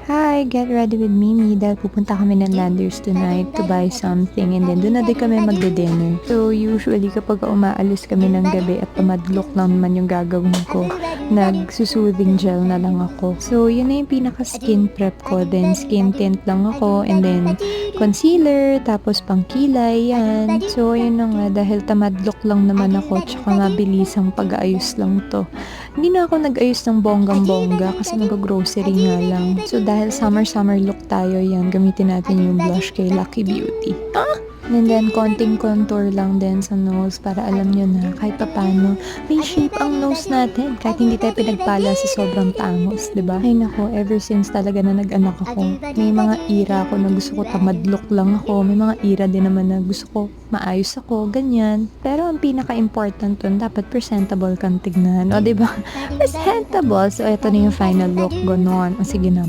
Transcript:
Hi, get ready with Mimi dahil pupunta kami ng Landers tonight to buy something and then doon na din kami magde-dinner. So usually kapag umaalis kami ng gabi at pamadlock lang naman yung gagawin ko, nagsusoothing gel na lang ako. So yun na yung pinaka skin prep ko, then skin tint lang ako and then concealer, tapos pangkilay, yan. So yun na nga, dahil tamadlock lang naman ako tsaka mabilis ang pag-aayos lang to. Hindi na ako nag-ayos ng bonggang-bongga kasi nag-grocery nga lang. So, dahil summer-summer look tayo, yan, gamitin natin yung blush kay Lucky Beauty. And then, konting contour lang din sa nose para alam nyo na kahit papano, may shape ang nose natin. Kahit hindi tayo pinagpala sa sobrang tangos, di ba? Ay nako, ever since talaga na nag-anak ako, may mga era ako na gusto ko tamad look lang ako. May mga era din naman na gusto ko maayos ako, ganyan. Pero ang pinaka-important dun, dapat presentable kang tignan. O, di ba? Presentable. So, ito na yung final look. Ganon. O, sige na.